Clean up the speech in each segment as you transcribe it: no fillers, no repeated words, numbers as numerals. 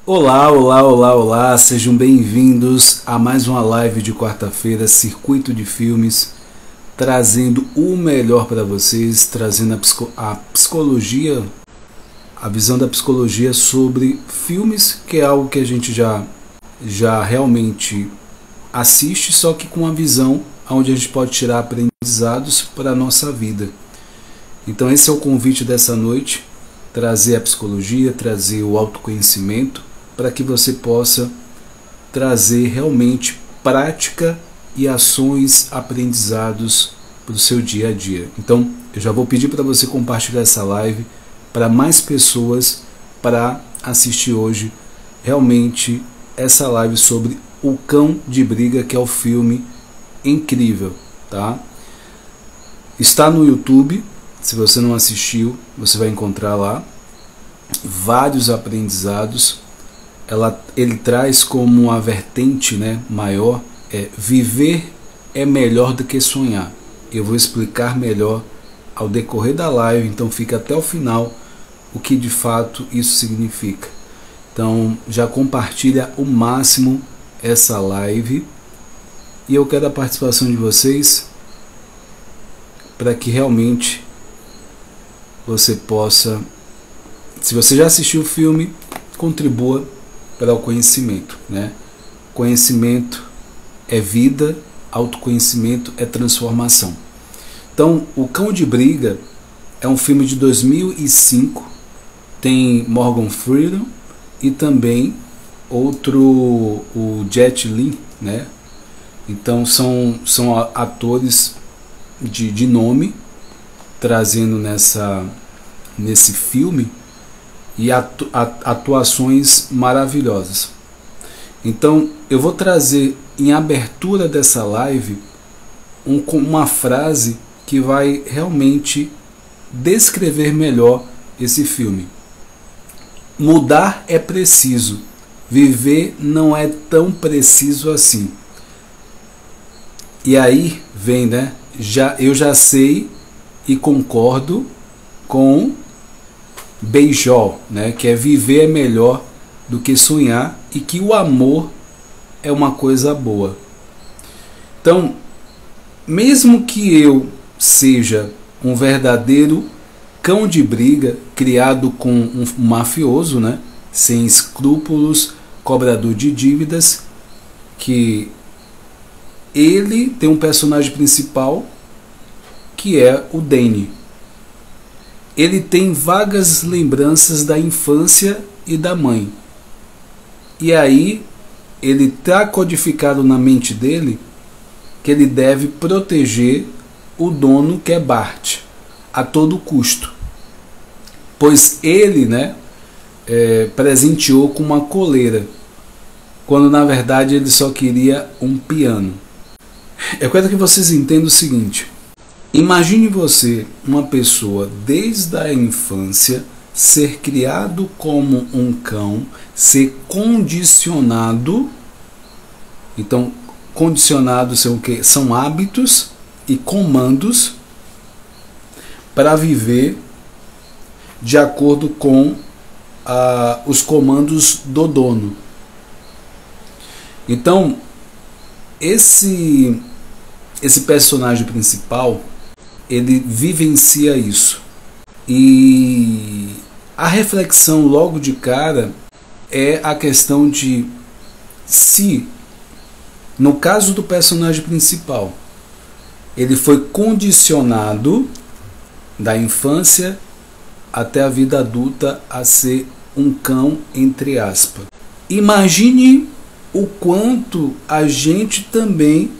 Olá, olá, olá, olá, sejam bem-vindos a mais uma live de quarta-feira, Circuito de Filmes, trazendo o melhor para vocês, trazendo a psicologia, a visão da psicologia sobre filmes, que é algo que a gente já realmente assiste, só que com uma visão onde a gente pode tirar aprendizados para a nossa vida. Então esse é o convite dessa noite, trazer a psicologia, trazer o autoconhecimento, para que você possa trazer realmente prática e ações, aprendizados para o seu dia a dia. Então, eu já vou pedir para você compartilhar essa live para mais pessoas para assistir hoje realmente essa live sobre O Cão de Briga, que é o filme incrível, tá? Está no YouTube, se você não assistiu, você vai encontrar lá vários aprendizados. Ele traz como uma vertente, né, maior, viver é melhor do que sonhar. Eu vou explicar melhor ao decorrer da live, então fica até o final o que de fato isso significa. Então já compartilha o máximo essa live e eu quero a participação de vocês para que realmente você possa, se você já assistiu o filme, contribua para o conhecimento, né? Conhecimento é vida, autoconhecimento é transformação. Então, O Cão de Briga é um filme de 2005, tem Morgan Freeman e também o Jet Li, né? Então são atores de nome trazendo nesse filme, e atuações maravilhosas. Então eu vou trazer em abertura dessa live uma frase que vai realmente descrever melhor esse filme. Mudar é preciso, viver não é tão preciso assim. E aí vem, né? Eu já sei e concordo com Beijol, né, que é viver é melhor do que sonhar e que o amor é uma coisa boa. Então, mesmo que eu seja um verdadeiro cão de briga, criado com um mafioso, né, sem escrúpulos, cobrador de dívidas, que ele tem um personagem principal que é o Danny. Ele tem vagas lembranças da infância e da mãe. E aí ele está codificado na mente dele que ele deve proteger o dono, que é Bart, a todo custo. Pois ele, né, presenteou com uma coleira, quando na verdade ele só queria um piano. Eu quero que vocês entendam o seguinte. Imagine você, uma pessoa desde a infância, ser criado como um cão, ser condicionado. Então, condicionado são o quê? São hábitos e comandos para viver de acordo com os comandos do dono. Então, esse personagem principal, ele vivencia isso. E a reflexão logo de cara é a questão de se, no caso do personagem principal, ele foi condicionado da infância até a vida adulta a ser um cão, entre aspas. Imagine o quanto a gente também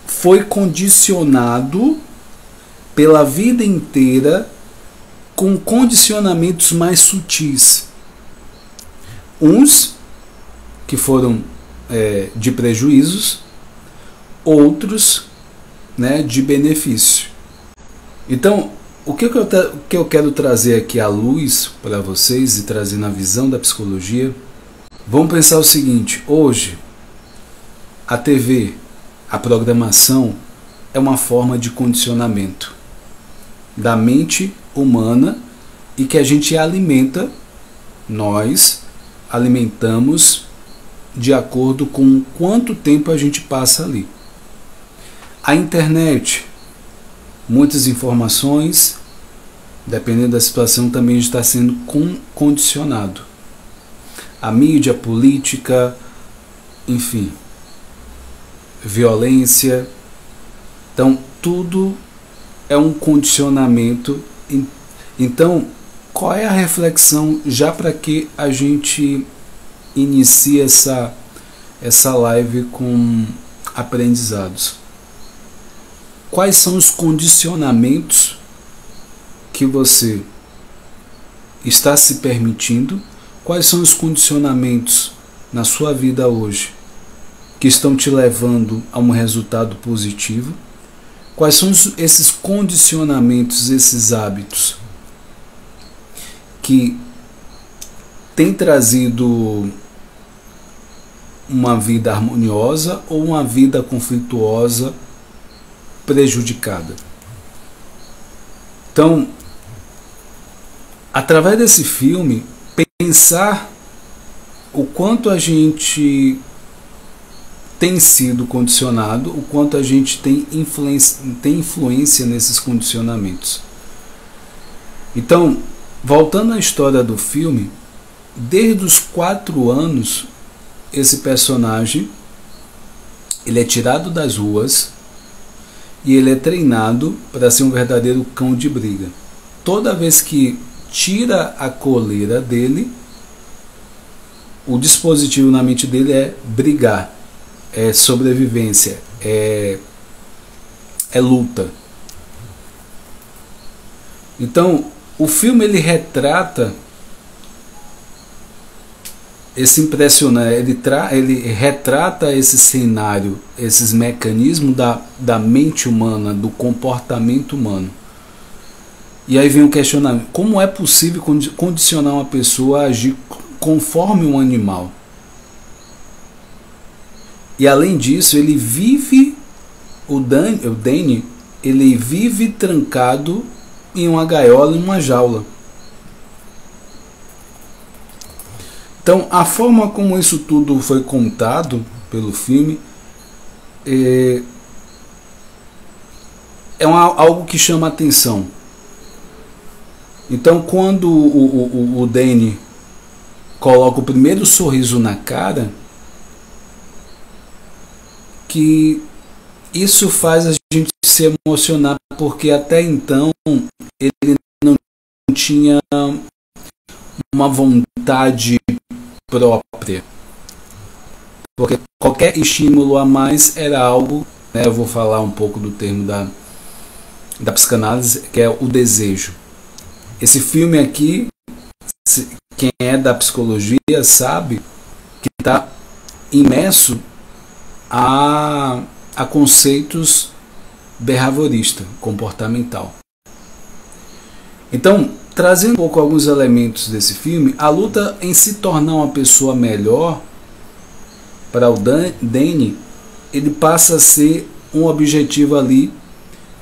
foi condicionado pela vida inteira com condicionamentos mais sutis. Uns que foram de prejuízos, outros, né, de benefício. Então, o que eu quero trazer aqui à luz para vocês e trazer na visão da psicologia, vamos pensar o seguinte: hoje a TV, a programação, é uma forma de condicionamento da mente humana e que a gente alimenta, nós alimentamos de acordo com quanto tempo a gente passa ali. A internet, muitas informações, dependendo da situação, também está sendo condicionado. A mídia, política, enfim, violência. Então, tudo é um condicionamento. Então, qual é a reflexão já para que a gente inicie essa live com aprendizados? Quais são os condicionamentos que você está se permitindo? Quais são os condicionamentos na sua vida hoje que estão te levando a um resultado positivo? Quais são esses condicionamentos, esses hábitos que têm trazido uma vida harmoniosa ou uma vida conflituosa, prejudicada? Então, através desse filme, pensar o quanto a gente tem sido condicionado, o quanto a gente tem influência nesses condicionamentos. Então, voltando à história do filme, desde os 4 anos, esse personagem ele é tirado das ruas e ele é treinado para ser um verdadeiro cão de briga. Toda vez que tira a coleira dele, o dispositivo na mente dele é brigar, é sobrevivência, é luta. Então, o filme ele retrata esse impressionante, ele retrata esse cenário, esses mecanismos da mente humana, do comportamento humano. E aí vem o questionamento: como é possível condicionar uma pessoa a agir conforme um animal? E além disso, ele vive, o Danny, ele vive trancado em uma gaiola, em uma jaula. Então, a forma como isso tudo foi contado pelo filme é algo que chama atenção. Então, quando o Danny coloca o primeiro sorriso na cara, que isso faz a gente se emocionar, porque até então ele não tinha uma vontade própria, porque qualquer estímulo a mais era algo, né, eu vou falar um pouco do termo da psicanálise, que é o desejo. Esse filme aqui, quem é da psicologia sabe que está imerso a conceitos behaviorista, comportamental. Então, trazendo um pouco alguns elementos desse filme, a luta em se tornar uma pessoa melhor para o Danny, ele passa a ser um objetivo ali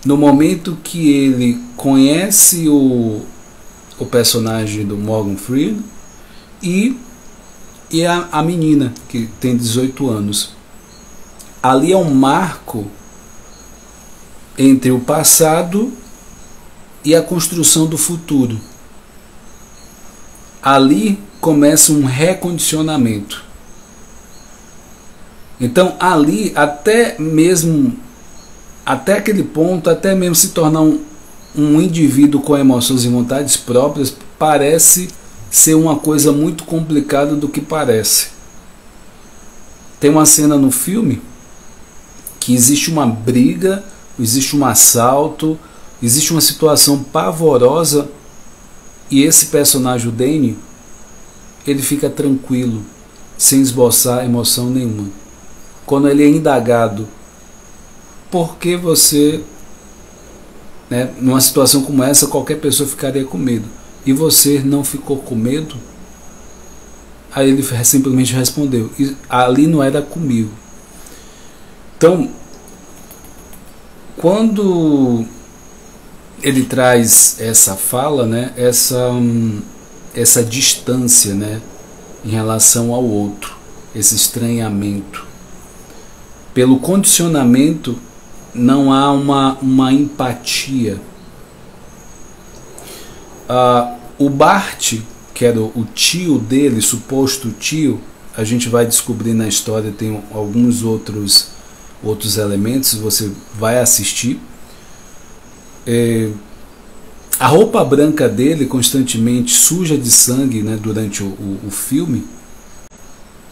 no momento que ele conhece o personagem do Morgan Freeman e a menina que tem 18 anos. Ali é um marco entre o passado e a construção do futuro. Ali começa um recondicionamento. Então ali, até aquele ponto, até mesmo se tornar um indivíduo com emoções e vontades próprias, parece ser uma coisa muito complicada do que parece. Tem uma cena no filme que existe uma briga, existe um assalto, existe uma situação pavorosa e esse personagem, o Danny, ele fica tranquilo, sem esboçar emoção nenhuma. Quando ele é indagado, por que você, né, numa situação como essa, qualquer pessoa ficaria com medo, e você não ficou com medo? Aí ele simplesmente respondeu: ali não era comigo. Então, Quando ele traz essa fala, né, essa distância, né, em relação ao outro, esse estranhamento. Pelo condicionamento não há uma empatia. O Bart, que era o tio dele, suposto tio, a gente vai descobrir na história, tem alguns outros elementos, você vai assistir. A roupa branca dele, constantemente suja de sangue, né, durante o filme,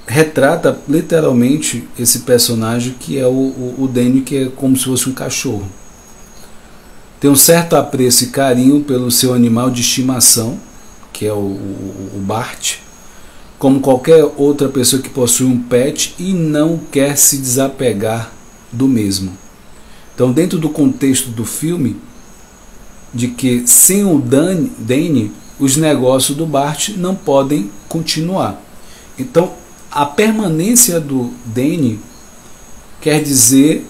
retrata literalmente esse personagem que é o Danny, que é como se fosse um cachorro. Tem um certo apreço e carinho pelo seu animal de estimação, que é o Bart, como qualquer outra pessoa que possui um pet e não quer se desapegar do mesmo. Então, dentro do contexto do filme, de que sem o Danny, os negócios do Bart não podem continuar. Então, a permanência do Danny quer dizer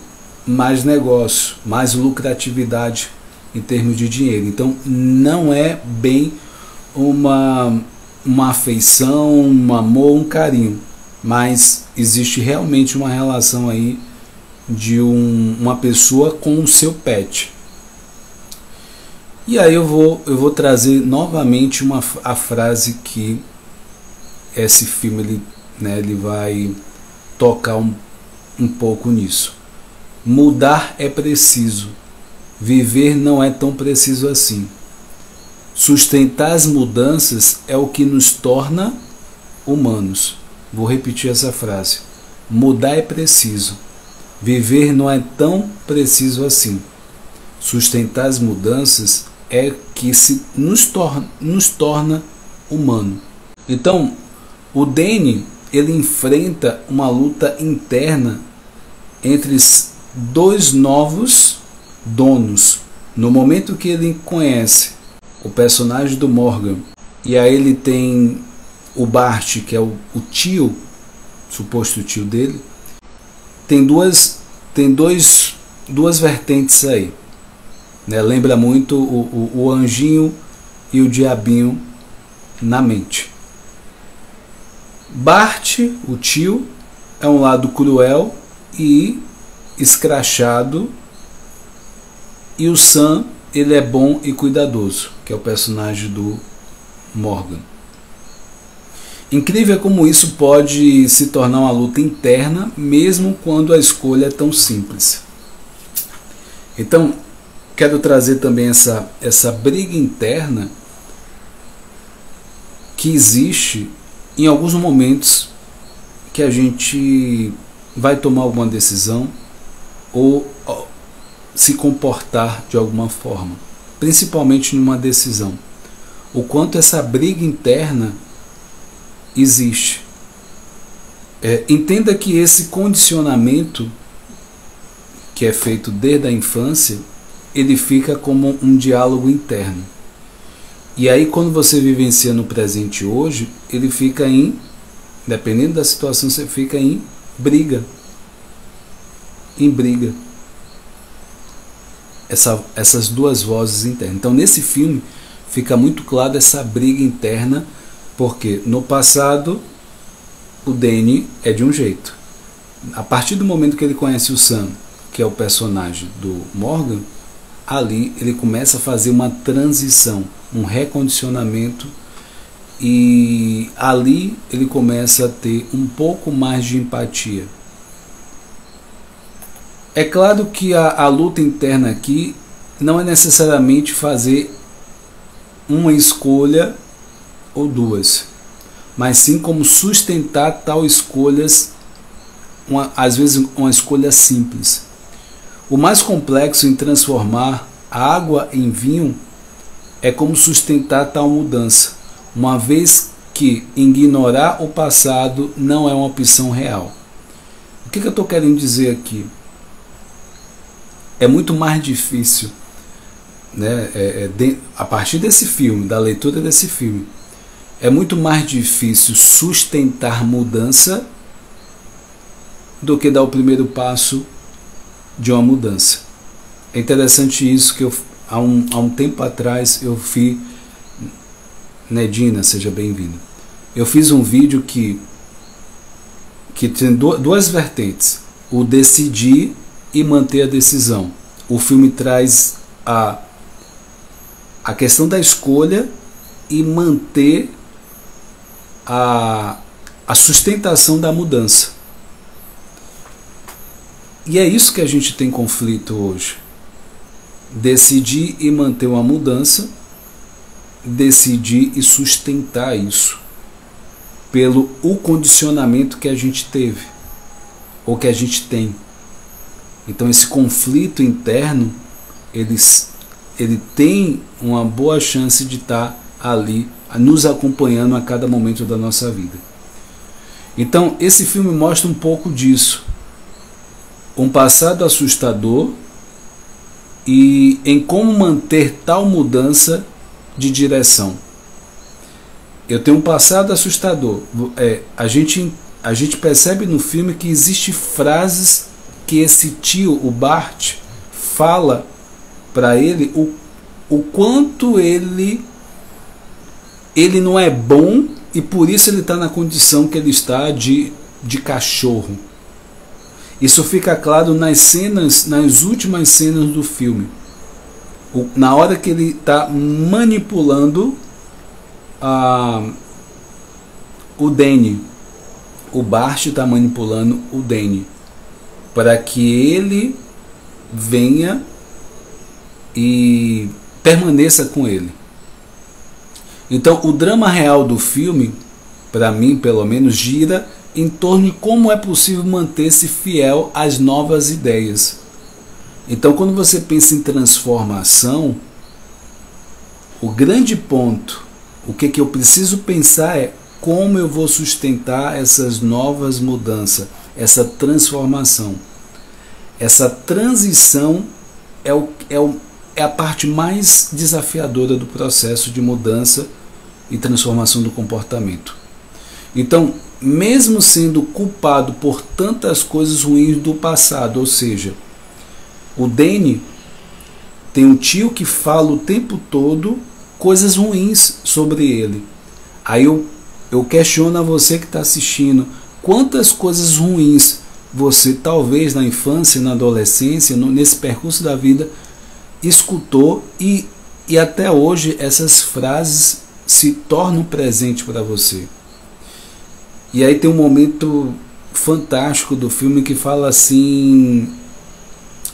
mais negócio, mais lucratividade em termos de dinheiro. Então, não é bem uma afeição, um amor, um carinho, mas existe realmente uma relação aí de uma pessoa com o seu pet. E aí eu vou trazer novamente a frase que esse filme ele vai tocar um pouco nisso. Mudar é preciso, viver não é tão preciso assim. Sustentar as mudanças é o que nos torna humanos. Vou repetir essa frase. Mudar é preciso, viver não é tão preciso assim. Sustentar as mudanças é que nos torna humano. Então, o Danny, ele enfrenta uma luta interna entre dois novos donos. No momento que ele conhece o personagem do Morgan, e aí ele tem o Bart, que é o tio, suposto tio dele, tem duas vertentes aí, né? Lembra muito o anjinho e o diabinho na mente. Bart, o tio, é um lado cruel e escrachado, e o Sam, ele é bom e cuidadoso, que é o personagem do Morgan. Incrível como isso pode se tornar uma luta interna, mesmo quando a escolha é tão simples. Então, quero trazer também essa briga interna que existe em alguns momentos que a gente vai tomar alguma decisão ou se comportar de alguma forma, principalmente numa decisão. O quanto essa briga interna existe. Entenda que esse condicionamento que é feito desde a infância, ele fica como um diálogo interno. E aí, quando você vivencia no presente hoje, ele fica dependendo da situação, você fica em briga. Essas duas vozes internas. Então, nesse filme, fica muito claro essa briga interna, porque no passado, o Danny é de um jeito. A partir do momento que ele conhece o Sam, que é o personagem do Morgan, ali ele começa a fazer uma transição, um recondicionamento, e ali ele começa a ter um pouco mais de empatia. É claro que a luta interna aqui não é necessariamente fazer uma escolha ou duas, mas sim como sustentar tal escolhas, às vezes uma escolha simples. O mais complexo em transformar a água em vinho é como sustentar tal mudança, uma vez que ignorar o passado não é uma opção real. O que eu estou querendo dizer aqui? É muito mais difícil, né, a partir desse filme, da leitura desse filme, é muito mais difícil sustentar mudança do que dar o primeiro passo de uma mudança. É interessante isso que há um tempo atrás eu fiz. Nedina, seja bem-vindo. Eu fiz um vídeo que tem duas vertentes: o decidir e manter a decisão. O filme traz a questão da escolha e manter a sustentação da mudança. E é isso que a gente tem conflito hoje. Decidir e manter uma mudança, decidir e sustentar isso pelo o condicionamento que a gente teve ou que a gente tem. Então esse conflito interno ele tem uma boa chance de estar ali nos acompanhando a cada momento da nossa vida. Então esse filme mostra um pouco disso, um passado assustador e em como manter tal mudança de direção. Eu tenho um passado assustador. A gente percebe no filme que existem frases que esse tio, o Bart, fala para ele o quanto ele não é bom e por isso ele está na condição que ele está de cachorro. Isso fica claro nas últimas cenas do filme. Na hora que ele está manipulando o Danny. O Bart está manipulando o Danny para que ele venha e permaneça com ele. Então o drama real do filme, para mim pelo menos, gira em torno de como é possível manter-se fiel às novas ideias. Então quando você pensa em transformação, o grande ponto, o que eu preciso pensar é como eu vou sustentar essas novas mudanças, essa transformação. Essa transição é a parte mais desafiadora do processo de mudança e transformação do comportamento. Então, mesmo sendo culpado por tantas coisas ruins do passado, ou seja, o Danny tem um tio que fala o tempo todo coisas ruins sobre ele. Aí eu questiono a você que está assistindo, quantas coisas ruins você talvez na infância, na adolescência, nesse percurso da vida escutou e até hoje essas frases se tornam presentes para você. E aí tem um momento fantástico do filme que fala assim,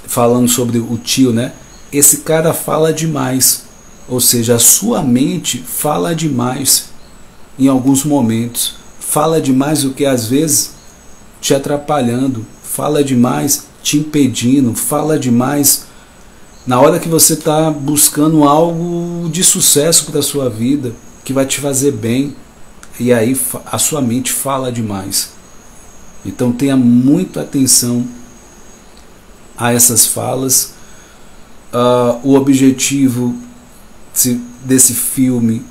falando sobre o tio, né? Esse cara fala demais, ou seja, a sua mente fala demais em alguns momentos, fala demais o que às vezes te atrapalhando, fala demais te impedindo, fala demais na hora que você está buscando algo de sucesso para a sua vida, que vai te fazer bem, e aí a sua mente fala demais. Então tenha muita atenção a essas falas. O objetivo desse filme,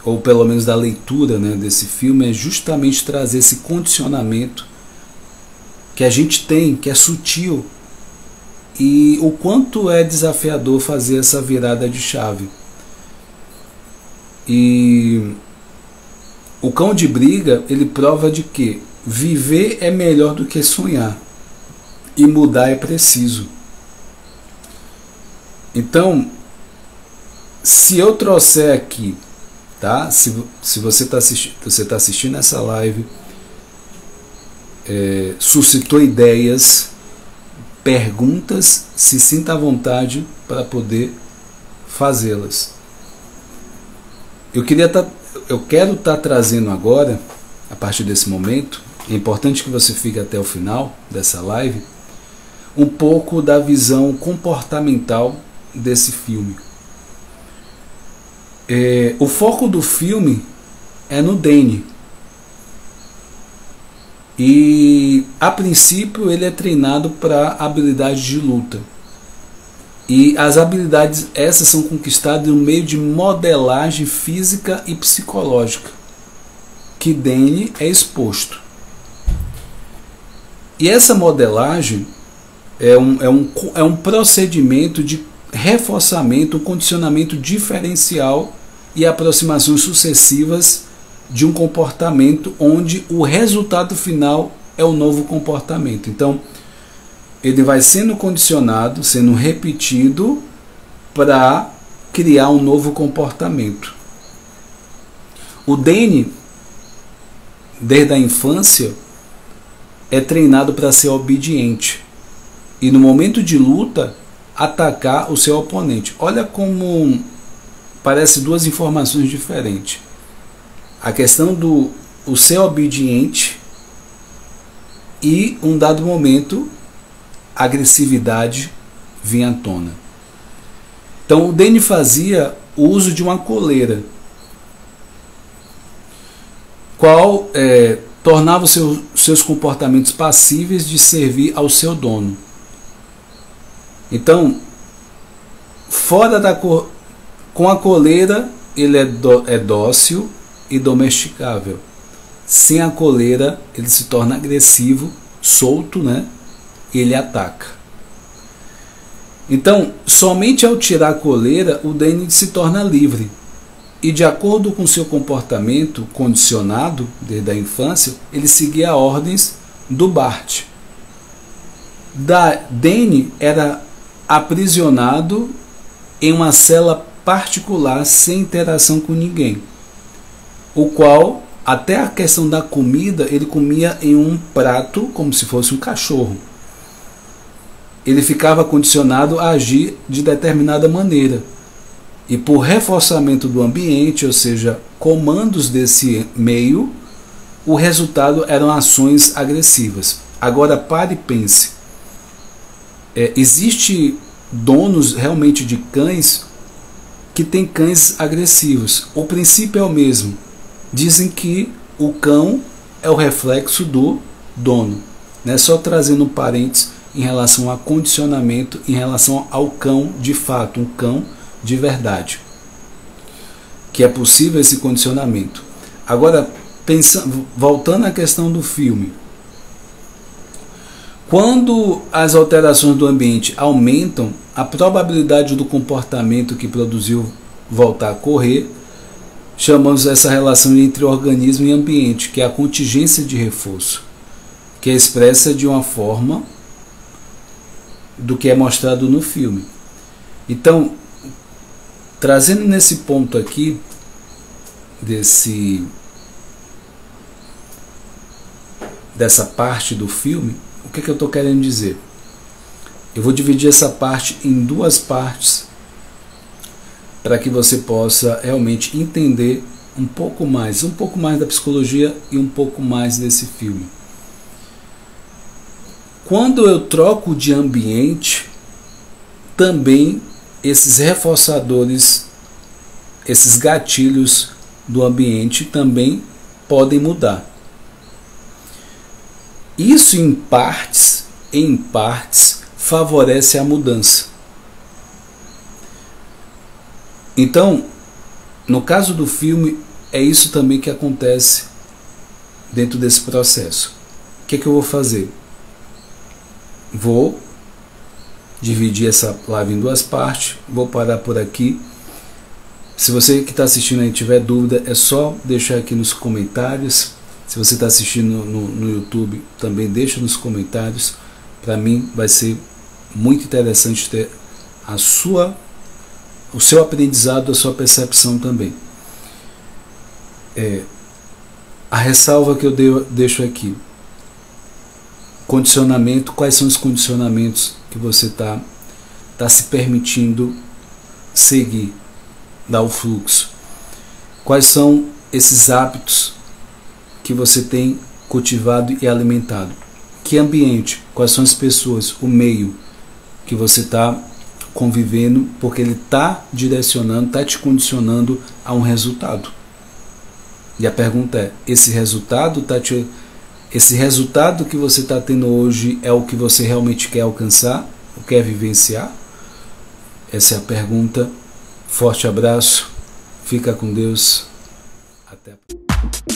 ou pelo menos da leitura, né, desse filme, é justamente trazer esse condicionamento que a gente tem, que é sutil, e o quanto é desafiador fazer essa virada de chave. E o Cão de Briga, ele prova de que viver é melhor do que sonhar, e mudar é preciso. Então, se eu trouxer aqui, tá? Se você está assistindo essa live, suscitou ideias, perguntas, se sinta à vontade para poder fazê-las. Eu quero estar trazendo agora, a partir desse momento, é importante que você fique até o final dessa live, um pouco da visão comportamental desse filme. O foco do filme é no Danny. E a princípio ele é treinado para habilidades de luta. E as habilidades essas são conquistadas no meio de modelagem física e psicológica, que Danny é exposto. E essa modelagem é um procedimento de reforçamento, um condicionamento diferencial e aproximações sucessivas de um comportamento onde o resultado final é o novo comportamento. Então, ele vai sendo condicionado, sendo repetido para criar um novo comportamento. O Danny, desde a infância, é treinado para ser obediente e no momento de luta atacar o seu oponente. Olha como parece duas informações diferentes. A questão do o ser obediente e um dado momento a agressividade vinha à tona. Então o Danny fazia o uso de uma coleira, qual tornava os seus comportamentos passíveis de servir ao seu dono. Então, com a coleira, ele é dócil e domesticável. Sem a coleira, ele se torna agressivo, solto, né? E ele ataca. Então, somente ao tirar a coleira, o Danny se torna livre. E de acordo com seu comportamento condicionado desde a infância, ele seguia ordens do Bart. Danny era aprisionado em uma cela particular sem interação com ninguém, o qual até a questão da comida ele comia em um prato como se fosse um cachorro. Ele ficava condicionado a agir de determinada maneira e por reforçamento do ambiente, ou seja, comandos desse meio, o resultado eram ações agressivas. Agora pare e pense. Existe donos realmente de cães que têm cães agressivos. O princípio é o mesmo. Dizem que o cão é o reflexo do dono. Né? Só trazendo um parênteses em relação a condicionamento, em relação ao cão de fato, um cão de verdade. Que é possível esse condicionamento. Agora, voltando à questão do filme. Quando as alterações do ambiente aumentam, a probabilidade do comportamento que produziu voltar a correr, chamamos essa relação entre organismo e ambiente, que é a contingência de reforço, que é expressa de uma forma do que é mostrado no filme. Então, trazendo nesse ponto aqui, dessa parte do filme, o que eu estou querendo dizer? Eu vou dividir essa parte em duas partes para que você possa realmente entender um pouco mais da psicologia e um pouco mais desse filme. Quando eu troco de ambiente, também esses reforçadores, esses gatilhos do ambiente também podem mudar. Isso em partes favorece a mudança. Então, no caso do filme, é isso também que acontece dentro desse processo. O que eu vou fazer? Vou dividir essa live em duas partes, vou parar por aqui. Se você que está assistindo aí tiver dúvida, é só deixar aqui nos comentários. Se você está assistindo no YouTube, também deixa nos comentários. Para mim vai ser muito interessante ter o seu aprendizado, a sua percepção também. A ressalva que eu deixo aqui. Condicionamento, quais são os condicionamentos que você está se permitindo seguir, dar o fluxo? Quais são esses hábitos que você tem cultivado e alimentado? Que ambiente? Quais são as pessoas? O meio que você está convivendo, porque ele está direcionando, está te condicionando a um resultado. E a pergunta é: esse resultado que você está tendo hoje é o que você realmente quer alcançar, ou quer vivenciar? Essa é a pergunta. Forte abraço, fica com Deus, até a próxima.